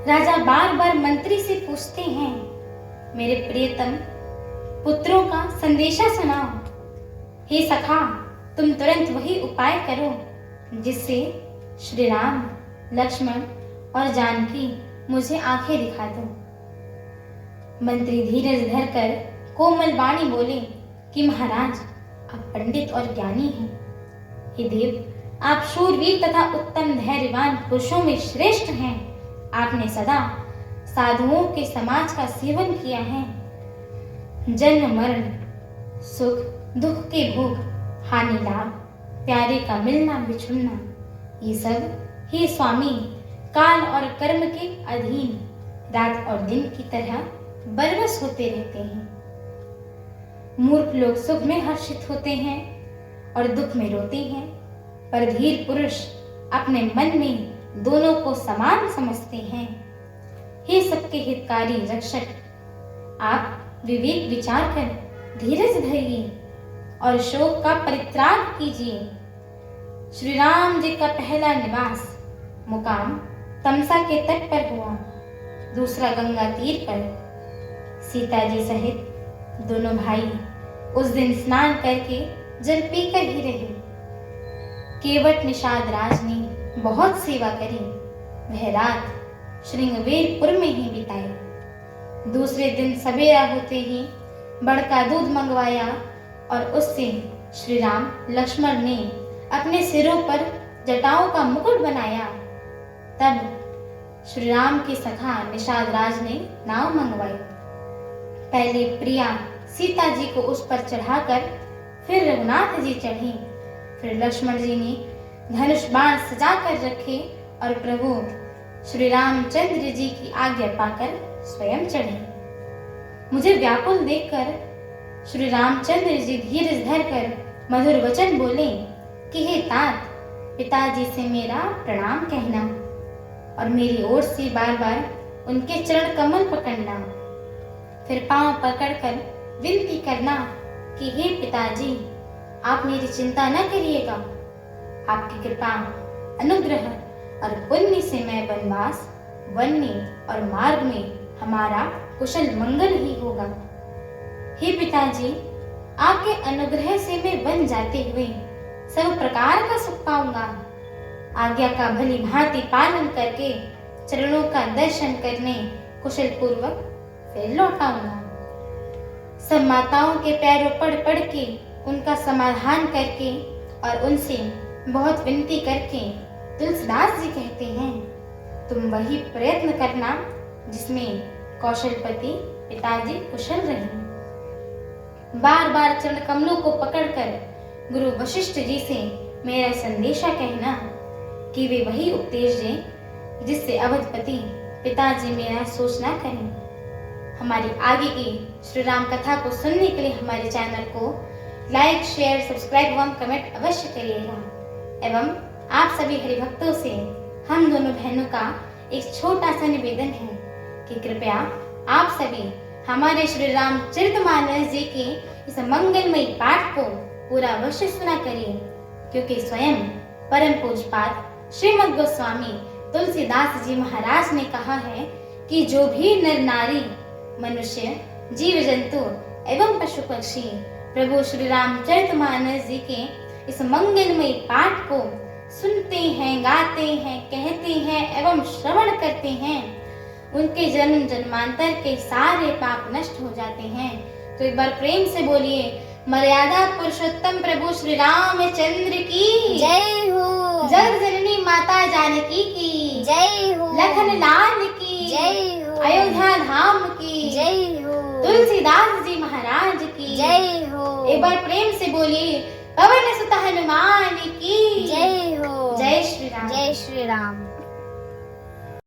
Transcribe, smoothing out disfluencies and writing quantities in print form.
राजा बार बार मंत्री से पूछते हैं, मेरे प्रियतम पुत्रों का संदेशा सुनाओ। हे सखा, तुम तुरंत वही उपाय करो जिससे श्री राम, लक्ष्मण और जानकी मुझे आंखें दिखा दो। मंत्री धीरज धरकर कोमल वाणी बोले कि महाराज, आप पंडित और ज्ञानी हैं। हे देव, आप शूरवीर तथा उत्तम धैर्यवान पुरुषों में श्रेष्ठ हैं। आपने सदा साधुओं के समाज का सेवन किया है। जन्म मरण, सुख दुख के भोग, हानि लाभ, प्यारे का मिलना बिछुड़ना, ये सब हे स्वामी काल और कर्म के अधीन रात और दिन की तरह बरबस होते रहते हैं। मूर्ख लोग सुख में हर्षित होते हैं और दुख में रोते हैं, पर धीर पुरुष अपने मन में दोनों को समान समझते हैं। हे सबके हितकारी रक्षक, आप विवेक विचार कर धीरज धरिए और शोक का परित्राण कीजिए। श्री राम जी का पहला निवास मुकाम तमसा के तट पर हुआ, दूसरा गंगा तीर पर। सीता जी सहित दोनों भाई उस दिन स्नान करके जल पीकर ही रहे। केवट निषाद राज ने बहुत सेवा करी। वह रात श्रृंगवेरपुर में ही बिताई। दूसरे दिन सवेरा होते ही बड़का दूध मंगवाया और उससे श्री राम लक्ष्मण ने अपने सिरों पर जटाओं का मुकुट बनाया। तब श्री राम के सखा निषाद राज ने नाव मंगवाई। पहले प्रिया सीता जी को उस पर चढ़ाकर फिर रघुनाथ जी चढ़े। फिर लक्ष्मण जी ने धनुष बाण सजा कर रखे और प्रभु श्री रामचंद्र जी की आज्ञा पाकर स्वयं चढ़े। मुझे व्याकुल देखकर श्री रामचंद्र जी धीरज धरकर मधुर वचन बोले कि हे तात, पिताजी से मेरा प्रणाम कहना और मेरी ओर से बार बार उनके चरण कमल पकड़ना। फिर पांव पकड़कर विनती करना कि हे पिताजी, आप मेरी चिंता न करिएगा। आपकी कृपा, अनुग्रह और पुण्य से मैं वनवास, वन में और मार्ग में हमारा कुशल मंगल ही होगा। हे पिताजी, आपके अनुग्रह से मैं वन जाते हुए सब प्रकार का सुख पाऊंगा। आज्ञा का भली भांति पालन करके चरणों का दर्शन करने कुशल पूर्वक फिर लौट आऊंगा। सब माताओं के पैरों पड़ के उनका समाधान करके और उनसे बहुत विनती करके तुलसीदास जी कहते हैं, तुम वही प्रयत्न करना जिसमें कौशलपति पिताजी कुशल रहे। बार बार चरण कमलों को पकड़कर गुरु वशिष्ठ जी से मेरा संदेशा कहना कि वे वही उपदेश दें जिससे अवधपति पिताजी मेरा सोच ना करें। हमारी आगे की श्री राम कथा को सुनने के लिए हमारे चैनल को लाइक, शेयर, सब्सक्राइब एवं कमेंट अवश्य करिएगा। एवं आप सभी हरिभक्तों से हम दोनों बहनों का एक छोटा सा निवेदन है कि कृपया आप सभी हमारे श्री रामचरितमानस जी के इस मंगलमयी पाठ को पूरा अवश्य सुना करिए, क्योंकि स्वयं परम पूज्यपाद श्रीमद् गोस्वामी तुलसीदास जी महाराज ने कहा है कि जो भी नर नारी, मनुष्य, जीव जंतु एवं पशु पक्षी प्रभु श्री रामचरितमानस जी के इस मंगलमयी पाठ को सुनते हैं, गाते हैं, कहते हैं एवं श्रवण करते हैं, उनके जन्म जन्मांतर के सारे पाप नष्ट हो जाते हैं। तो एक बार प्रेम से बोलिए, मर्यादा पुरुषोत्तम प्रभु श्री रामचंद्र की जय हो। जगत जननी माता जानकी की जय हो। लखन लाल की जय हो। अयोध्या धाम की जय हो। तुलसीदास जी महाराज की जय हो। एक बार प्रेम से बोलिए, पवन सुत हनुमान की जय हो। जय श्री राम। जय श्री राम।